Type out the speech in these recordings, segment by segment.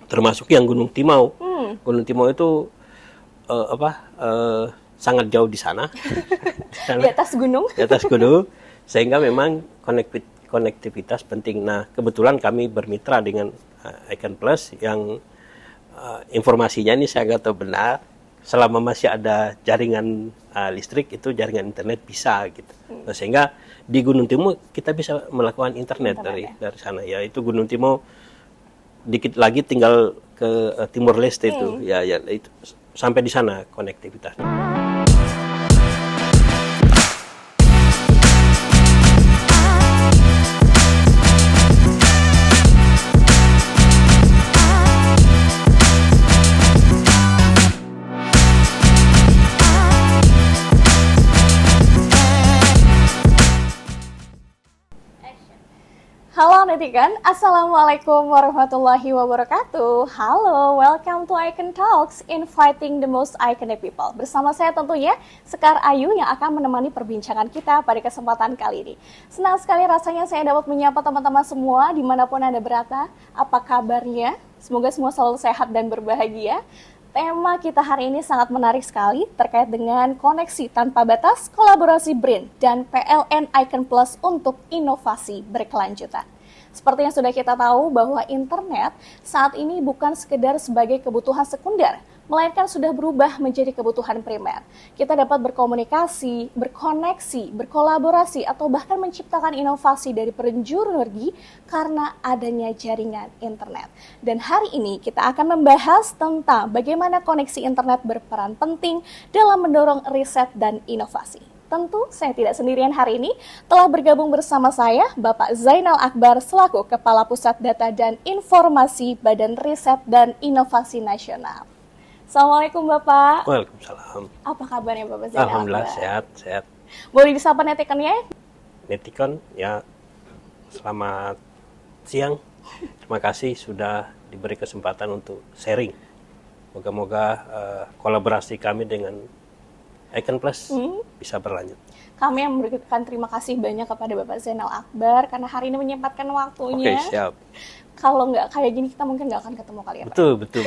termasuk yang Gunung Timau. Gunung Timau itu sangat jauh di sana, Di atas gunung. di atas gunung, sehingga memang konektivitas penting. Nah, kebetulan kami bermitra dengan Icon Plus yang informasinya ini saya nggak tahu benar. Selama masih ada jaringan listrik, itu jaringan internet bisa gitu. Nah, sehingga di Gunung Timau kita bisa melakukan internet dari sana. Ya, itu Gunung Timau dikit lagi tinggal ke Timur Leste itu. Ya itu sampai di sana konektivitasnya. Halo Netikan, Assalamualaikum warahmatullahi wabarakatuh. Halo, welcome to Icon Talks, inviting the most iconic people. Bersama saya tentunya, Sekar Ayu yang akan menemani perbincangan kita pada kesempatan kali ini. Senang sekali rasanya saya dapat menyapa teman-teman semua dimanapun Anda berada. Apa kabarnya? Semoga semua selalu sehat dan berbahagia. Tema kita hari ini sangat menarik sekali terkait dengan koneksi tanpa batas, kolaborasi BRIN dan PLN Icon Plus untuk inovasi berkelanjutan. Seperti yang sudah kita tahu bahwa internet saat ini bukan sekedar sebagai kebutuhan sekunder, melainkan sudah berubah menjadi kebutuhan primer. Kita dapat berkomunikasi, berkoneksi, berkolaborasi, atau bahkan menciptakan inovasi dari penjuru energi karena adanya jaringan internet. Dan hari ini kita akan membahas tentang bagaimana koneksi internet berperan penting dalam mendorong riset dan inovasi. Tentu saya tidak sendirian hari ini, telah bergabung bersama saya Bapak Zainal Akbar selaku Kepala Pusat Data dan Informasi Badan Riset dan Inovasi Nasional. Assalamualaikum Bapak. Waalaikumsalam. Apa kabarnya Bapak Zainal? Alhamdulillah Akbar? sehat. Boleh disapa netikannya? Netikon, ya selamat siang. Terima kasih sudah diberi kesempatan untuk sharing. Moga-moga kolaborasi kami dengan Icon Plus bisa berlanjut. Kami yang memberikan terima kasih banyak kepada Bapak Zainal Akbar karena hari ini menyempatkan waktunya. Oke, siap. Kalau nggak kayak gini kita mungkin nggak akan ketemu kali ya Pak. Betul.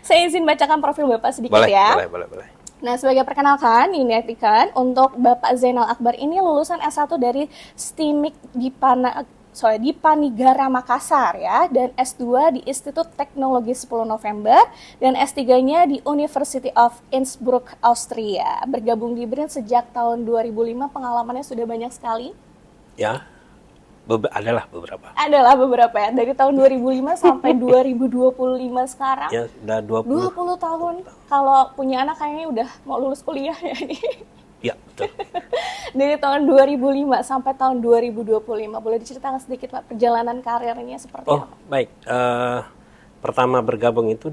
Saya izin bacakan profil Bapak sedikit Boleh. Nah, sebagai perkenalkan, ini netikan, untuk Bapak Zainal Akbar ini lulusan S1 dari STIMIK di Panigara Makassar ya, dan S2 di Institut Teknologi 10 November dan S3-nya di University of Innsbruck, Austria. Bergabung di BRIN sejak tahun 2005, pengalamannya sudah banyak sekali. Ya, adalah beberapa ya, dari tahun 2005 sampai 2025 sekarang. Ya, sudah 20 tahun. Kalau punya anak kayaknya udah mau lulus kuliah ya ini. Ya, betul. Dari tahun 2005 sampai tahun 2025, boleh diceritakan sedikit Pak perjalanan karirnya seperti apa? Baik. Pertama bergabung itu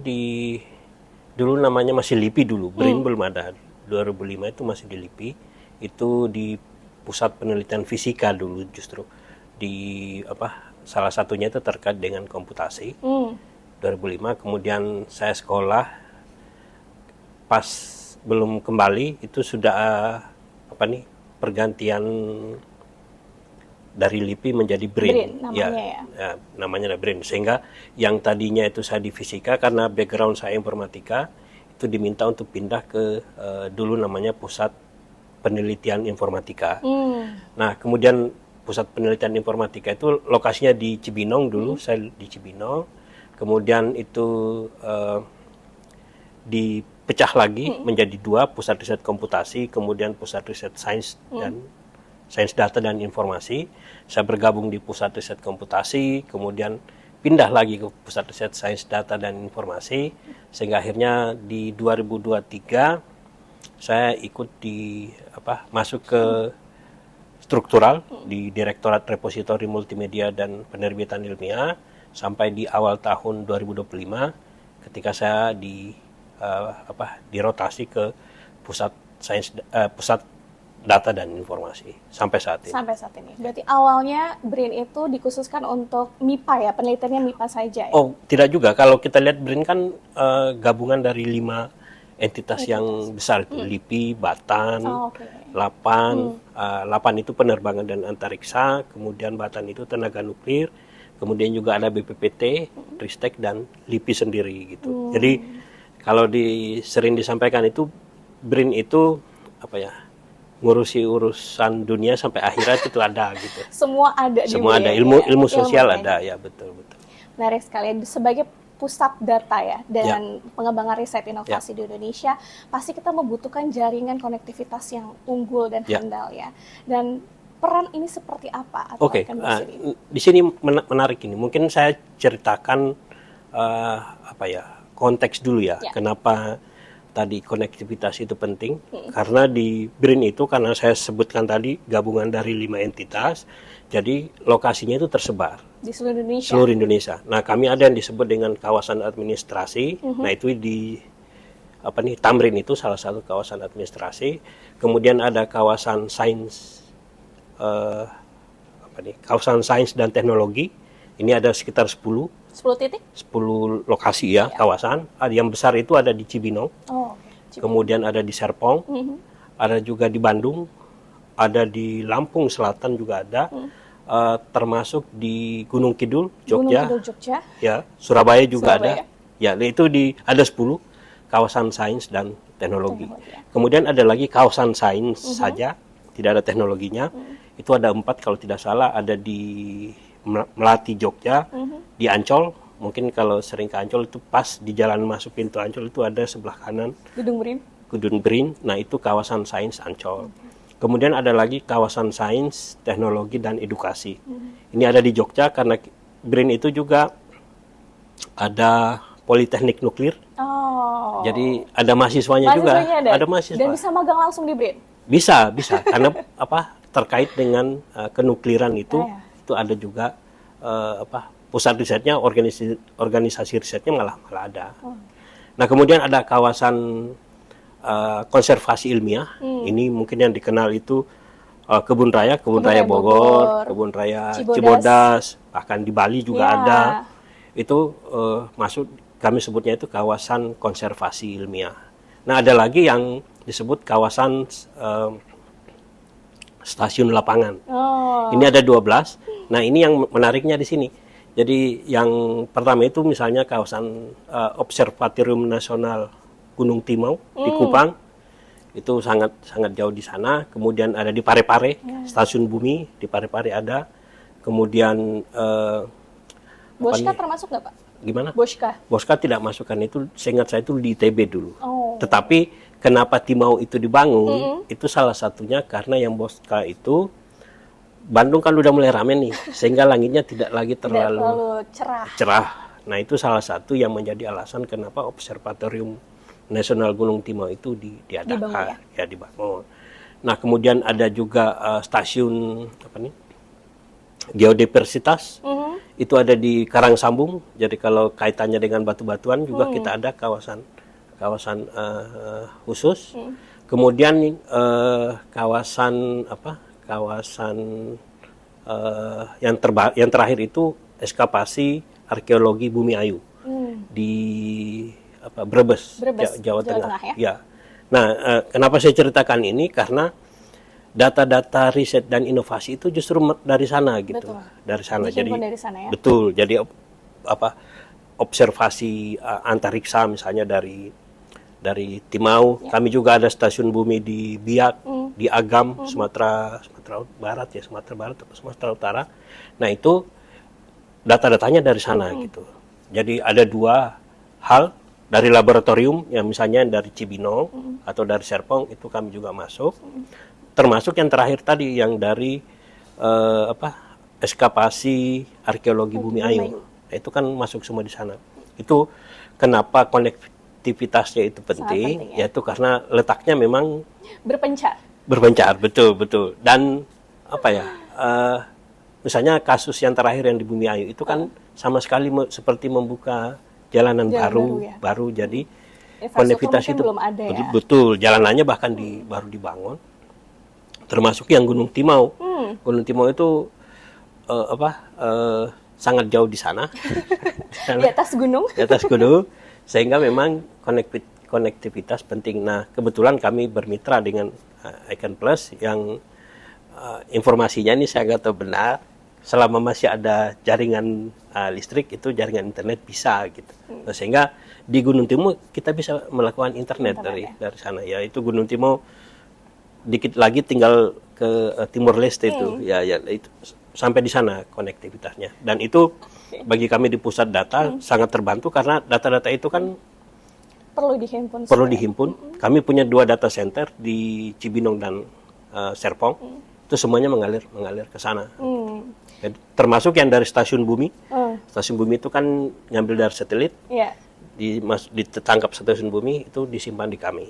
dulu namanya masih LIPI dulu, BRIN belum ada. 2005 itu masih di LIPI, itu di Pusat Penelitian Fisika dulu justru. Salah satunya itu terkait dengan komputasi. 2005, kemudian saya sekolah, pas belum kembali itu sudah pergantian dari LIPI menjadi BRIN. Namanya BRIN. Sehingga yang tadinya itu saya di fisika, karena background saya informatika, itu diminta untuk pindah ke dulu namanya Pusat Penelitian Informatika. Nah, kemudian Pusat Penelitian Informatika itu lokasinya di Cibinong dulu, saya di Cibinong. Kemudian itu dipecah lagi menjadi dua, Pusat Riset Komputasi, kemudian Pusat Riset Sains dan Sains Data dan Informasi. Saya bergabung di Pusat Riset Komputasi, kemudian pindah lagi ke Pusat Riset Sains Data dan Informasi, sehingga akhirnya di 2023 saya ikut masuk ke struktural di Direktorat Repositori Multimedia dan Penerbitan Ilmiah sampai di awal tahun 2025 ketika saya dirotasi ke Pusat Data dan Informasi sampai saat ini. Berarti awalnya BRIN itu dikhususkan untuk MIPA ya, penelitiannya MIPA saja ya? Oh, tidak juga. Kalau kita lihat BRIN kan gabungan dari 5 entitas yang besar itu, LIPI, Batan, LAPAN. LAPAN itu penerbangan dan antariksa, kemudian Batan itu tenaga nuklir, kemudian juga ada BPPT, Ristek dan LIPI sendiri gitu. Jadi kalau sering disampaikan itu BRIN itu apa ya, ngurusi urusan dunia sampai akhirat itu ada gitu. Semua ada di Semua ada, BRIN, ilmu sosial ilmunya. ada ya, betul. Menarik sekali. Sebagai pusat data ya dan pengembangan riset inovasi di Indonesia, pasti kita membutuhkan jaringan konektivitas yang unggul dan handal ya. Dan peran ini seperti apa? Oke, di sini menarik ini. Mungkin saya ceritakan konteks dulu ya. Kenapa tadi konektivitas itu penting? Karena di BRIN itu, karena saya sebutkan tadi gabungan dari 5 entitas, jadi lokasinya itu tersebar di seluruh Indonesia. Seluruh Indonesia. Nah, kami ada yang disebut dengan kawasan administrasi. Nah, itu di Tamrin itu salah satu kawasan administrasi. Kemudian ada kawasan sains kawasan sains dan teknologi. Ini ada sekitar 10 titik? 10 lokasi ya, kawasan. Yang besar itu ada di Cibinong. Kemudian ada di Serpong. Ada juga di Bandung. Ada di Lampung Selatan juga ada. Termasuk di Gunung Kidul, Jogja. Ya, Surabaya juga ada. Ya, itu ada 10 kawasan sains dan teknologi. Kemudian ada lagi kawasan sains saja, tidak ada teknologinya. Itu ada 4 kalau tidak salah, ada di Melati, Jogja, di Ancol. Mungkin kalau sering ke Ancol itu pas di jalan masuk pintu Ancol itu ada sebelah kanan Gedung BRIN. Nah, itu kawasan sains Ancol. Kemudian ada lagi kawasan sains, teknologi dan edukasi. Ini ada di Jogja karena BRIN itu juga ada Politeknik Nuklir. Jadi ada mahasiswanya juga. Ada mahasiswa. Dan bisa magang langsung di BRIN? Bisa karena terkait dengan kenukliran itu ada juga pusat risetnya, organisasi risetnya malah ada. Nah, kemudian ada kawasan konservasi ilmiah. Ini mungkin yang dikenal itu Kebun Raya Bogor, Kebun Raya Cibodas, bahkan di Bali juga ada. Itu kami sebutnya itu kawasan konservasi ilmiah. Nah, ada lagi yang disebut kawasan stasiun lapangan. Ini ada 12. Nah, ini yang menariknya di sini. Jadi yang pertama itu misalnya kawasan Observatorium Nasional Gunung Timau di Kupang. Itu sangat jauh di sana. Kemudian ada di Parepare, Stasiun Bumi di Parepare ada. Kemudian Boska termasuk nggak, Pak? Gimana? Boska tidak masukkan itu, seingat saya itu di ITB dulu. Tetapi kenapa Timau itu dibangun? Itu salah satunya karena yang Boska itu Bandung kan udah mulai rame nih, sehingga langitnya tidak lagi terlalu cerah. Nah, itu salah satu yang menjadi alasan kenapa Observatorium Nasional Gunung Timau itu diadakan, dibangun. Nah, kemudian ada juga stasiun Geodiversitas. Itu ada di Karangsambung. Jadi kalau kaitannya dengan batu-batuan juga kita ada kawasan khusus. Kemudian kawasan yang terakhir itu ekskavasi arkeologi Bumi Ayu di Brebes, Jawa Tengah. Ya. Nah, kenapa saya ceritakan ini? Karena data-data riset dan inovasi itu justru dari sana gitu. Dari sana. Jadi dari sana, ya? Betul. Jadi observasi antariksa misalnya dari Timau. Kami juga ada stasiun bumi di Biak, di Agam, Sumatera Barat atau Sumatera Utara. Nah, itu data-datanya dari sana gitu. Jadi ada 2 hal dari laboratorium, yang misalnya dari Cibinong atau dari Serpong, itu kami juga masuk. Termasuk yang terakhir tadi yang dari ekskavasi arkeologi Bumi Ayu. Nah, itu kan masuk semua di sana. Itu kenapa konektivitasnya itu penting, yaitu karena letaknya memang berpencar, betul. Dan misalnya kasus yang terakhir yang di Bumi Ayu itu kan sama sekali seperti membuka jalanan baru, jadi konektivitas itu belum ada, ya? Betul, jalanannya bahkan baru dibangun. Termasuk yang Gunung Timau. Gunung Timau itu sangat jauh di sana. Di atas gunung. Sehingga memang konektivitas penting. Nah, kebetulan kami bermitra dengan Icon Plus yang informasinya ini saya nggak tahu benar, selama masih ada jaringan listrik, itu jaringan internet bisa gitu. Nah, sehingga di Gunung Timur kita bisa melakukan internet dari sana. Ya itu Gunung Timur dikit lagi tinggal ke Timor Leste itu. Ya itu sampai di sana konektivitasnya. Dan itu bagi kami di pusat data sangat terbantu karena data-data itu kan perlu dihimpun. Kami punya 2 data center di Cibinong dan Serpong. Itu semuanya mengalir ke sana. Jadi, termasuk yang dari stasiun bumi. Stasiun bumi itu kan ngambil dari satelit. Ditangkap stasiun bumi itu disimpan di kami.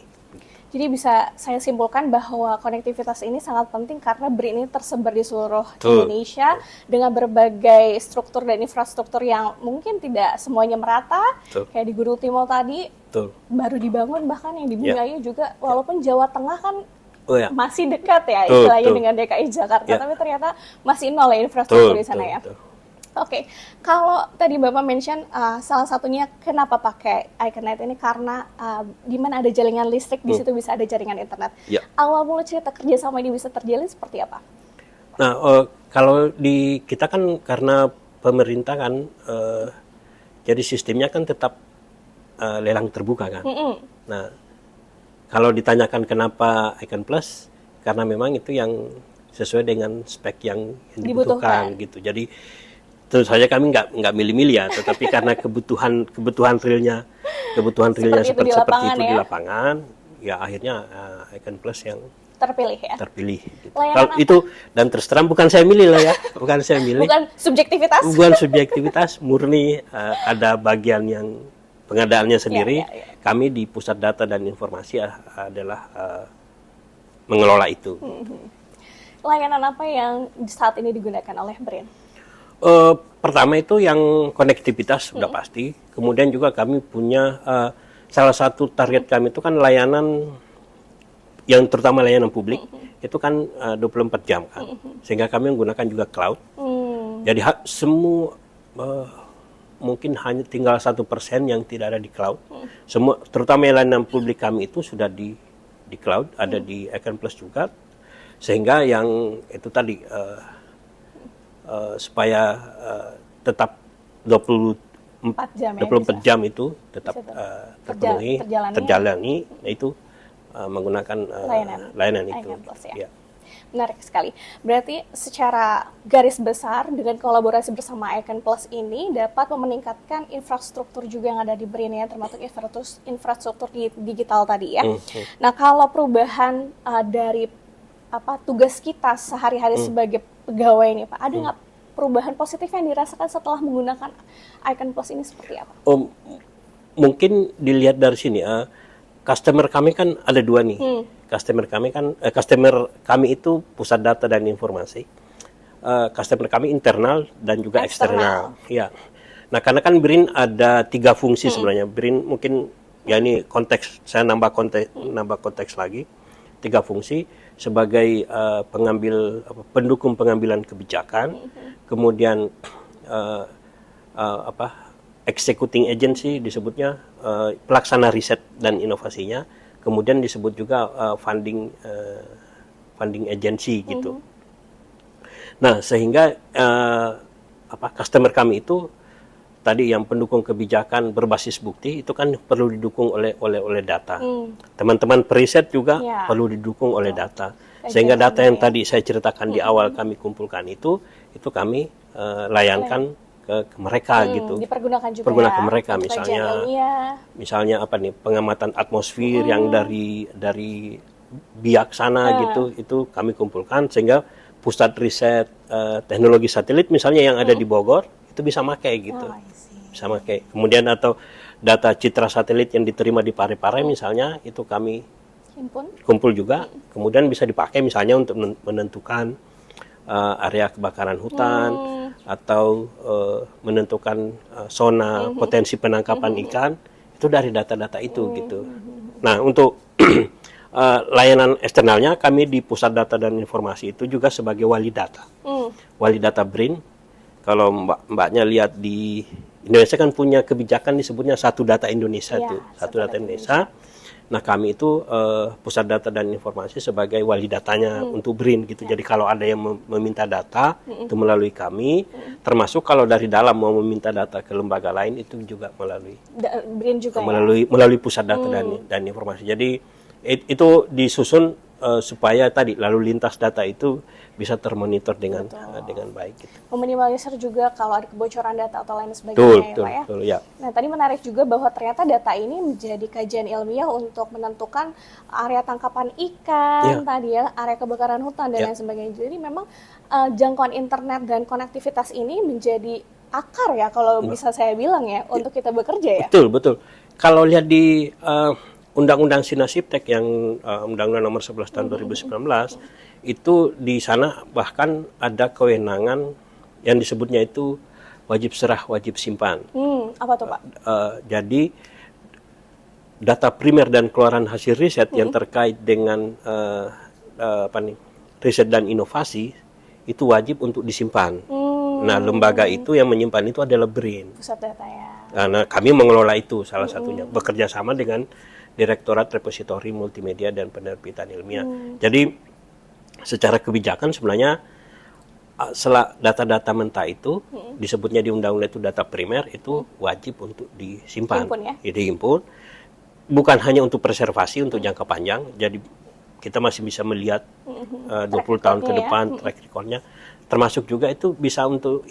Jadi bisa saya simpulkan bahwa konektivitas ini sangat penting karena BRIN ini tersebar di seluruh Indonesia dengan berbagai struktur dan infrastruktur yang mungkin tidak semuanya merata. Kayak di Gunung Timur tadi baru dibangun, bahkan yang di Bingayu juga, walaupun Jawa Tengah kan masih dekat ya istilahnya dengan DKI Jakarta, tapi ternyata masih nol ya infrastruktur di sana ya. Oke, kalau tadi Bapak mention salah satunya kenapa pakai Iconnet ini karena di mana ada jaringan listrik di situ bisa ada jaringan internet. Awal mula cerita kerjasama ini bisa terjalin seperti apa? Nah, kalau di kita kan karena pemerintah kan, jadi sistemnya kan tetap lelang terbuka kan. Nah, kalau ditanyakan kenapa Icon Plus, karena memang itu yang sesuai dengan spek yang dibutuhkan gitu. Jadi tentu saja kami nggak milih-milih ya, tetapi karena kebutuhan realnya seperti itu di lapangan, ya akhirnya Icon Plus yang terpilih. Gitu. Kalau itu dan terus terang bukan saya milih lah ya, bukan subjektivitas, murni ada bagian yang pengadaannya sendiri. Kami di Pusat Data dan Informasi adalah mengelola itu. Layanan apa yang saat ini digunakan oleh BRIN? Pertama itu yang konektivitas sudah pasti. Kemudian juga kami punya salah satu target kami itu kan layanan yang terutama layanan publik itu kan 24 jam kan. Sehingga kami menggunakan juga cloud. Jadi semua mungkin hanya tinggal 1% yang tidak ada di cloud. Semua terutama layanan publik kami itu sudah di cloud, ada di Icon Plus juga. Sehingga yang itu tadi supaya tetap 24 jam itu tetap terjalani, itu menggunakan layanan itu. Menarik sekali. Berarti secara garis besar dengan kolaborasi bersama Icon Plus ini dapat meningkatkan infrastruktur juga yang ada di BRIN ya, termasuk infrastruktur digital tadi ya. Nah, kalau perubahan dari tugas kita sehari-hari sebagai pegawai ini Pak, ada nggak perubahan positif yang dirasakan setelah menggunakan Icon Plus ini seperti apa? Mungkin dilihat dari sini, customer kami kan ada 2 nih. Customer kami itu Pusat Data dan Informasi. Customer kami internal dan juga eksternal. Ya. Nah, karena kan BRIN ada 3 fungsi sebenarnya. BRIN mungkin ya ini saya nambah konteks lagi. 3 fungsi sebagai pendukung pengambilan kebijakan, kemudian executing agency disebutnya, pelaksana riset dan inovasinya, kemudian disebut juga funding agency gitu. Nah, sehingga customer kami itu tadi yang pendukung kebijakan berbasis bukti itu kan perlu didukung oleh data. Teman-teman periset juga perlu didukung oleh data. Sehingga data yang tadi saya ceritakan di awal kami kumpulkan itu kami layankan ke mereka gitu. Dipergunakan juga ke mereka misalnya apa nih, pengamatan atmosfer yang dari biak sana gitu, itu kami kumpulkan sehingga pusat riset teknologi satelit misalnya yang ada di Bogor itu bisa pakai gitu. Bisa pakai. Kemudian atau data citra satelit yang diterima di Parepare misalnya itu kami kumpul juga, kemudian bisa dipakai misalnya untuk menentukan area kebakaran hutan atau menentukan zona potensi penangkapan ikan, itu dari data-data itu gitu. Nah, untuk layanan eksternalnya kami di Pusat Data dan Informasi itu juga sebagai wali data. Wali data BRIN. Kalau mbaknya lihat di Indonesia kan punya kebijakan disebutnya Satu Data Indonesia itu. Satu Data Indonesia. Nah, kami itu pusat data dan informasi sebagai wali datanya untuk BRIN gitu. Jadi kalau ada yang meminta data itu melalui kami, termasuk kalau dari dalam mau meminta data ke lembaga lain itu juga melalui BRIN juga melalui pusat data dan informasi. Jadi itu disusun supaya tadi lalu lintas data itu bisa termonitor dengan baik. Gitu. Meminimalisir juga kalau ada kebocoran data atau lain sebagainya, Betul, ya Pak ya. betul, ya. Nah, tadi menarik juga bahwa ternyata data ini menjadi kajian ilmiah untuk menentukan area tangkapan ikan, tadi ya, area kebakaran hutan dan lain sebagainya. Jadi memang jangkauan internet dan konektivitas ini menjadi akar ya kalau bisa saya bilang ya untuk kita bekerja ya. Betul, betul. Kalau lihat di Undang-Undang Sinasiptek yang Undang-Undang Nomor 11 tahun 2019 itu di sana bahkan ada kewenangan yang disebutnya itu wajib serah, wajib simpan. Apa tuh Pak? Jadi data primer dan keluaran hasil riset yang terkait dengan riset dan inovasi itu wajib untuk disimpan. Nah, lembaga itu yang menyimpan itu adalah BRIN. Pusat data ya. Nah, kami mengelola itu salah satunya bekerja sama dengan Direktorat Repositori Multimedia dan Penerbitan Ilmiah. Jadi secara kebijakan sebenarnya data-data mentah itu disebutnya di undang-undang itu data primer itu wajib untuk disimpan, dihimpun. Bukan hanya untuk preservasi untuk jangka panjang. Jadi kita masih bisa melihat 20 tahun ke depan track record-nya. Termasuk juga itu bisa untuk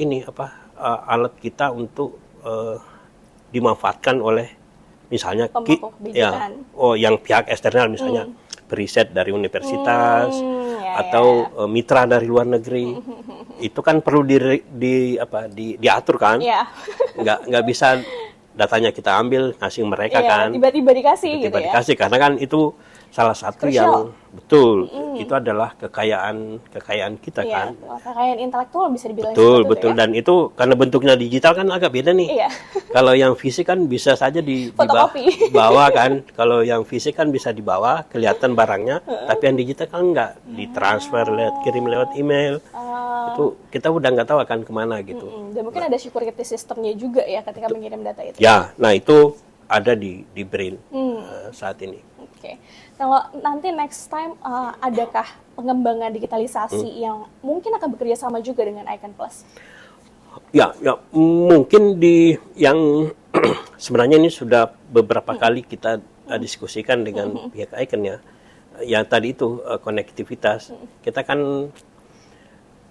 alat kita untuk dimanfaatkan oleh misalnya yang pihak eksternal misalnya periset dari universitas atau mitra dari luar negeri. Itu kan perlu diatur kan. Nggak bisa datanya kita ambil ngasih mereka kan. Tiba-tiba dikasih gitu ya. Dikasih karena kan itu salah satu yang betul itu adalah kekayaan kita kan. Kekayaan intelektual bisa dibilang. Betul. Dan itu karena bentuknya digital kan agak beda nih. Kalau yang fisik kan bisa saja dibawa kan. Kalau yang fisik kan bisa dibawa kelihatan barangnya, tapi yang digital kan enggak, ditransfer kirim lewat email. Itu kita udah nggak tahu akan kemana gitu. Dan mungkin ada security sistemnya juga ya ketika mengirim data itu. Ya, nah itu ada di BRIN saat ini. Oke. Kalau nanti next time adakah pengembangan digitalisasi yang mungkin akan bekerja sama juga dengan Icon Plus? Ya mungkin yang sebenarnya ini sudah beberapa kali kita diskusikan dengan pihak Icon ya. Yang tadi itu konektivitas. Kita kan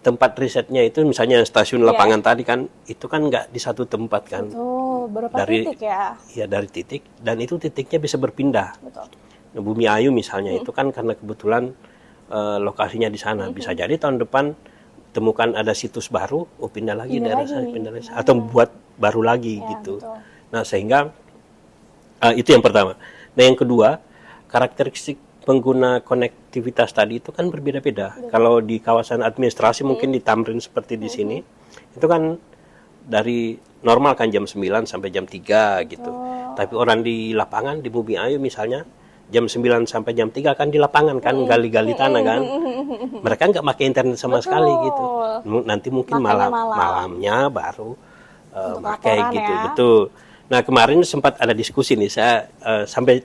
tempat risetnya itu misalnya stasiun lapangan tadi kan itu kan nggak di satu tempat kan. Beberapa titik ya. Iya, dari titik dan itu titiknya bisa berpindah. Betul. Bumi Ayu misalnya itu kan karena kebetulan lokasinya di sana. Bisa jadi tahun depan temukan ada situs baru, pindah lagi atau buat baru lagi gitu. Betul. Nah, sehingga itu yang pertama. Nah, yang kedua, karakteristik pengguna konektivitas tadi itu kan berbeda-beda. Kalau di kawasan administrasi mungkin di Tamrin seperti di sini, itu kan dari normal kan jam 9 sampai jam 3 gitu. Tapi orang di lapangan di Bumi Ayu misalnya jam 9 sampai jam 3 kan di lapangan kan gali-gali tanah kan. Mereka nggak pakai internet sama sekali gitu. Nanti mungkin malamnya baru pakai gitu. Ya. Betul. Nah, kemarin sempat ada diskusi nih saya sampai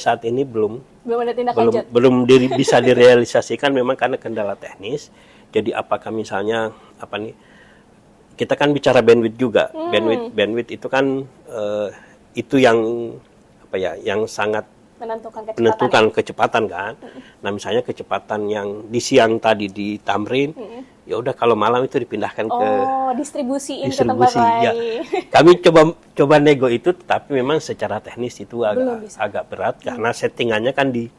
saat ini belum ada tindak lanjut. Belum bisa direalisasikan memang karena kendala teknis. Jadi apakah misalnya kita kan bicara bandwidth juga. Bandwidth itu kan itu yang yang sangat menentukan kecepatan kan. Nah, misalnya kecepatan yang di siang tadi di Tamrin, ya udah kalau malam itu dipindahkan ke distribusi ke tempat lain. Ya. Kami coba nego itu, tapi memang secara teknis itu agak berat karena settingannya kan di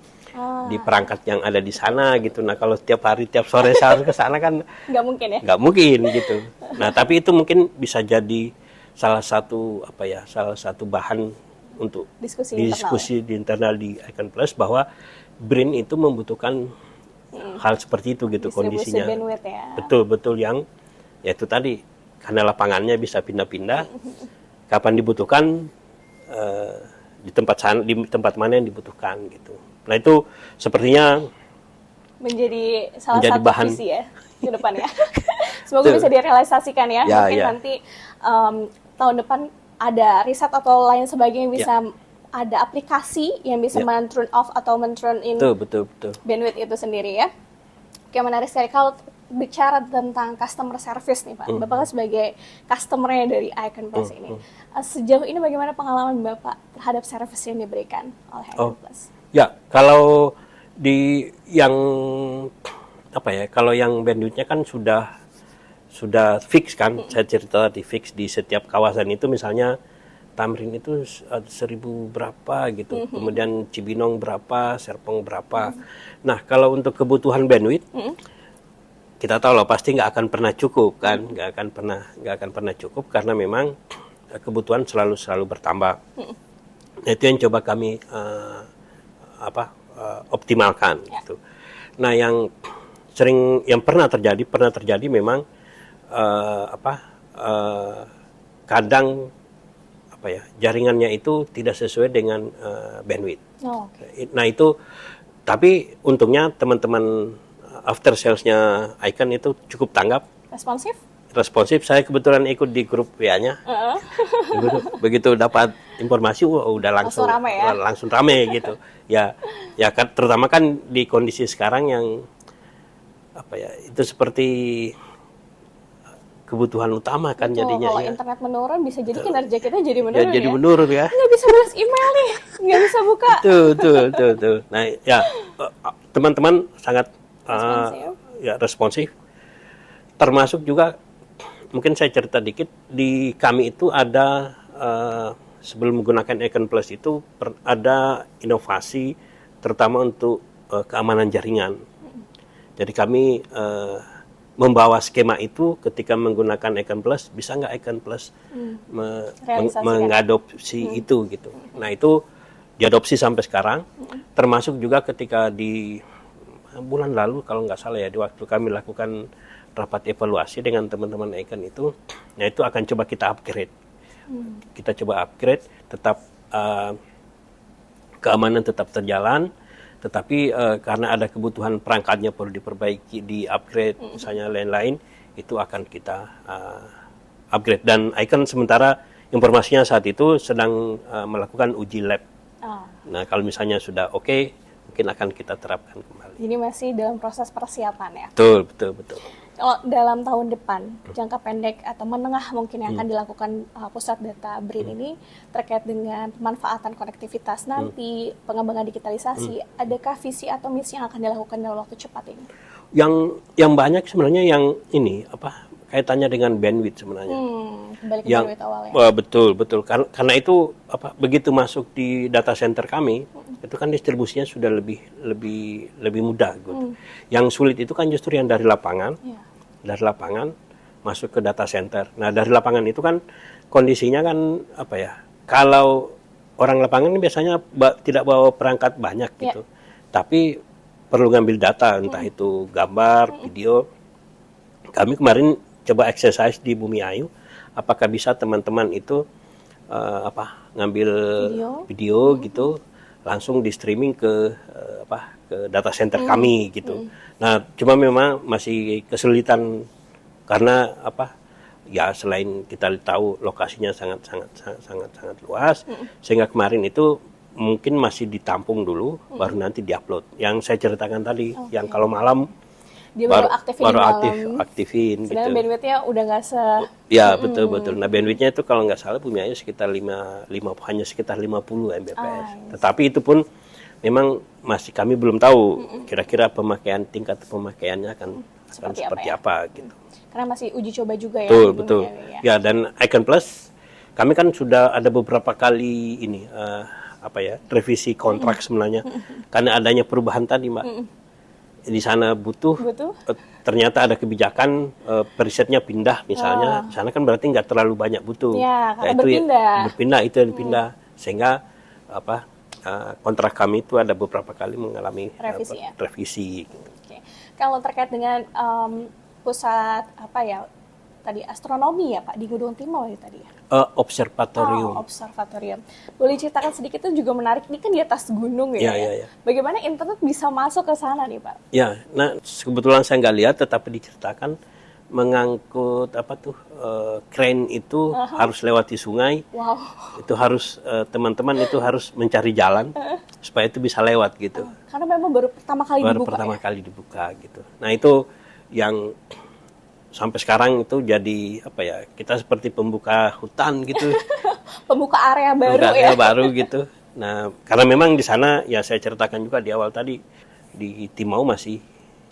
perangkat yang ada di sana gitu. Nah, kalau tiap hari tiap sore saya harus ke sana kan nggak mungkin ya. Nggak mungkin gitu. Nah, tapi itu mungkin bisa jadi salah satu bahan untuk diskusi di internal di Icon Plus bahwa BRIN itu membutuhkan hal seperti itu gitu kondisinya. Ya. Betul yang yaitu tadi karena lapangannya bisa pindah-pindah kapan dibutuhkan di tempat mana yang dibutuhkan gitu. Nah, itu sepertinya menjadi satu bahan visi ya ke depan ya. Semoga bisa direalisasikan ya. Mungkin nanti tahun depan ada riset atau lain sebagainya bisa ada aplikasi yang bisa Ya. men-turn off atau men-turn in Betul. bandwidth itu sendiri ya. Oke, menarik sekali. Kalau bicara tentang customer service nih Pak, Bapak kan sebagai customer-nya dari Icon Plus ini, sejauh ini bagaimana pengalaman Bapak terhadap service yang diberikan oleh Icon Plus? Ya, kalau di yang kalau yang bandwidth-nya kan sudah fix kan. Saya cerita di fix di setiap kawasan itu, misalnya Tamrin itu 1000 berapa gitu, kemudian Cibinong berapa, Serpong berapa. Nah, kalau untuk kebutuhan bandwidth, kita tahu lah pasti nggak akan pernah cukup kan, nggak akan pernah cukup karena memang kebutuhan selalu bertambah. Nah, itu yang coba kami optimalkan gitu. Nah, yang pernah terjadi memang kadang jaringannya itu tidak sesuai dengan bandwidth. Okay. Nah, itu tapi untungnya teman-teman after sales-nya Icon itu cukup tanggap, responsif. Saya kebetulan ikut di grup WA-nya. Begitu dapat informasi, udah langsung rame gitu. Ya kan, terutama kan di kondisi sekarang yang itu seperti kebutuhan utama kan. Betul, jadinya. Kalau internet menurun bisa jadi kinerja kita jadi menurun jadi menurun ya. Nggak bisa balas email nih, nggak bisa buka. Tuh. Nah, ya teman-teman sangat responsif. Termasuk juga, mungkin saya cerita dikit, di kami itu ada sebelum menggunakan Icon Plus itu ada inovasi terutama untuk keamanan jaringan. Jadi kami membawa skema itu ketika menggunakan Icon Plus, bisa nggak Icon Plus mengadopsi itu gitu. Nah, itu diadopsi sampai sekarang, termasuk juga ketika di bulan lalu kalau nggak salah ya, di waktu kami lakukan rapat evaluasi dengan teman-teman Icon itu, nah itu akan coba kita upgrade. Kita coba upgrade, tetap keamanan tetap terjalan, tetapi karena ada kebutuhan perangkatnya perlu diperbaiki, di upgrade, misalnya lain-lain, itu akan kita upgrade. Dan Icon sementara informasinya saat itu sedang melakukan uji lab. Nah, kalau misalnya sudah oke, mungkin akan kita terapkan kembali. Jadi masih dalam proses persiapan ya? Betul. Kalau dalam tahun depan, jangka pendek atau menengah mungkin yang akan dilakukan pusat data BRIN ini terkait dengan pemanfaatan konektivitas nanti, pengembangan digitalisasi, adakah visi atau misi yang akan dilakukan dalam waktu cepat ini? Yang banyak sebenarnya yang ini kaitannya dengan bandwidth sebenarnya. Kembali ke bandwidth awalnya. Betul. Karena itu begitu masuk di data center kami, itu kan distribusinya sudah lebih mudah gitu. Yang sulit itu kan justru yang dari lapangan. Dari lapangan masuk ke data center. Nah, dari lapangan itu kan kondisinya kan kalau orang lapangan biasanya tidak bawa perangkat banyak gitu. Tapi perlu ngambil data, entah itu gambar, video. Kami kemarin coba exercise di Bumi Ayu, apakah bisa teman-teman itu ngambil video gitu, langsung di streaming ke data center kami gitu. Nah, cuma memang masih kesulitan karena selain kita tahu lokasinya sangat luas, sehingga kemarin itu mungkin masih ditampung dulu, baru nanti diupload. Yang saya ceritakan tadi, yang kalau malam dia baru aktifin sedangkan gitu. Bandwidthnya udah nggak Ya, betul. Nah, bandwidthnya itu kalau nggak salah Bumi Ayu sekitar 50 Mbps. Tetapi itu pun memang masih kami belum tahu kira-kira tingkat pemakaiannya akan seperti apa gitu. Karena masih uji coba juga ya. Betul. Ya, dan Icon Plus kami kan sudah ada beberapa kali ini revisi kontrak sebenarnya. Karena adanya perubahan tadi, Mbak. Di sana butuh. Ternyata ada kebijakan perisetnya pindah misalnya. Sana kan berarti nggak terlalu banyak butuh. Ya, karena berpindah itu yang pindah. Sehingga kontrak kami itu ada beberapa kali mengalami revisi. Oke. Kalau terkait dengan pusat tadi astronomi ya Pak di Gunung Timau ya tadi ya? Observatorium. Observatorium. Boleh ceritakan sedikit, itu juga menarik. Ini kan di atas gunung ya. Ya. Bagaimana internet bisa masuk ke sana nih Pak? Ya, nah kebetulan saya nggak lihat, tetapi diceritakan mengangkut crane itu harus lewati sungai. Wow. Itu harus teman-teman itu harus mencari jalan supaya itu bisa lewat gitu. Karena memang baru pertama kali Baru dibuka. pertama kali dibuka gitu. Nah itu yang sampai sekarang itu jadi kita seperti pembuka hutan gitu. Pembuka area baru Pembuka ya. area baru gitu. Nah karena memang di sana ya saya ceritakan juga di awal tadi di Timau masih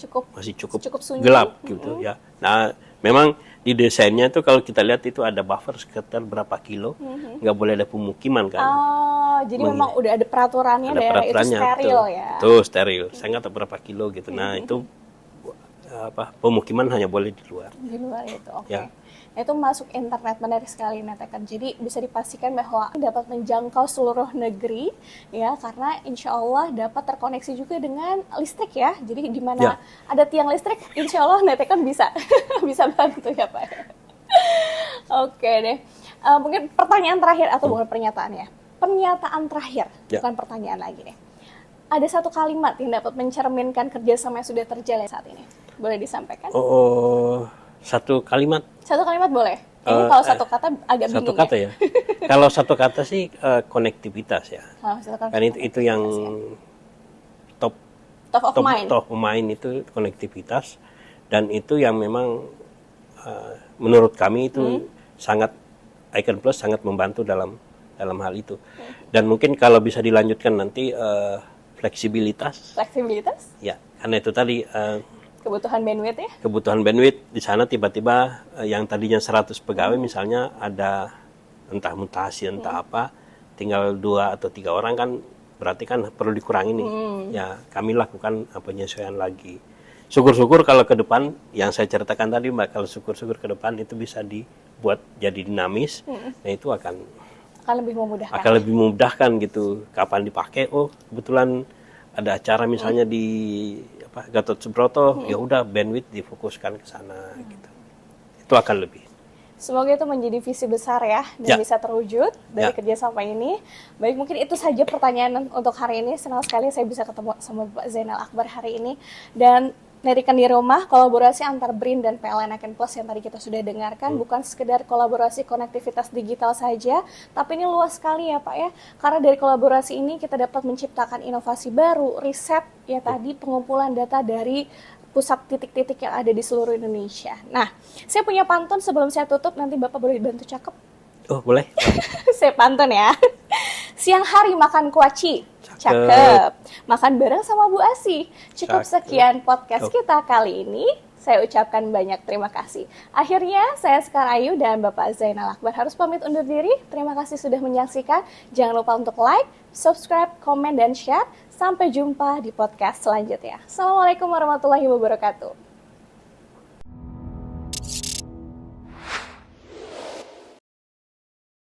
cukup sunyi. gelap gitu ya. Nah memang di desainnya itu kalau kita lihat itu ada buffer sekitar berapa kilo, nggak boleh ada pemukiman kan. Jadi memang udah ada peraturannya, Ada daerah itu peraturannya, steril betul. ya. Tuh steril, saya nggak tahu berapa kilo gitu. Nah itu pemukiman hanya boleh di luar. Di luar itu, oke. Ya. Nah, itu masuk internet, menarik sekali Netekan. Jadi bisa dipastikan bahwa dapat menjangkau seluruh negeri ya, karena insya Allah dapat terkoneksi juga dengan listrik ya. Jadi di mana ada tiang listrik, insya Allah Netekan bisa bisa bantu ya Pak. Oke deh. Mungkin pertanyaan terakhir atau bukan pernyataan ya? Pernyataan terakhir, bukan pertanyaan lagi nih. Ada satu kalimat yang dapat mencerminkan kerjasama yang sudah terjalin saat ini. Boleh disampaikan? Satu kalimat. Satu kalimat boleh. Ini kalau satu kata agak bingung. Satu kata ya. Kalau satu kata sih konektivitas ya. Kan itu yang top of mind itu konektivitas, dan itu yang memang menurut kami itu sangat Icon Plus sangat membantu dalam hal itu. Dan mungkin kalau bisa dilanjutkan nanti fleksibilitas. Ya, karena itu tadi kebutuhan bandwidth ya? Kebutuhan bandwidth di sana tiba-tiba yang tadinya 100 pegawai misalnya ada entah mutasi entah apa, tinggal 2 atau 3 orang kan berarti kan perlu dikurangi nih. Ya, kami lakukan penyesuaian lagi. Syukur-syukur kalau ke depan yang saya ceritakan tadi Mbak, kalau syukur-syukur ke depan itu bisa dibuat jadi dinamis. Nah, itu akan lebih memudahkan. Akan lebih memudahkan gitu. Kapan dipakai? Oh, kebetulan ada acara misalnya di Gatot Subroto, ya udah bandwidth difokuskan ke sana gitu. Itu akan lebih. Semoga itu menjadi visi besar ya dan bisa terwujud dari kerjasama ini. Baik, mungkin itu saja pertanyaan untuk hari ini. Senang sekali saya bisa ketemu sama Pak Zainal Akbar hari ini. Dan Netekan di rumah, kolaborasi antar BRIN dan PLN Icon Plus yang tadi kita sudah dengarkan bukan sekedar kolaborasi konektivitas digital saja, tapi ini luas sekali ya Pak ya. Karena dari kolaborasi ini kita dapat menciptakan inovasi baru, riset ya tadi, pengumpulan data dari pusat titik-titik yang ada di seluruh Indonesia. Nah, saya punya pantun sebelum saya tutup, nanti Bapak boleh bantu cakep. Oh, boleh. Saya pantun ya. Siang hari makan kuaci. Cakep. Makan bareng sama Bu Asi. Cukup sekian podcast kita kali ini. Saya ucapkan banyak terima kasih. Akhirnya saya Sekar Ayu dan Bapak Zainal Akbar harus pamit undur diri. Terima kasih sudah menyaksikan. Jangan lupa untuk like, subscribe, komen, dan share. Sampai jumpa di podcast selanjutnya. Assalamualaikum warahmatullahi wabarakatuh.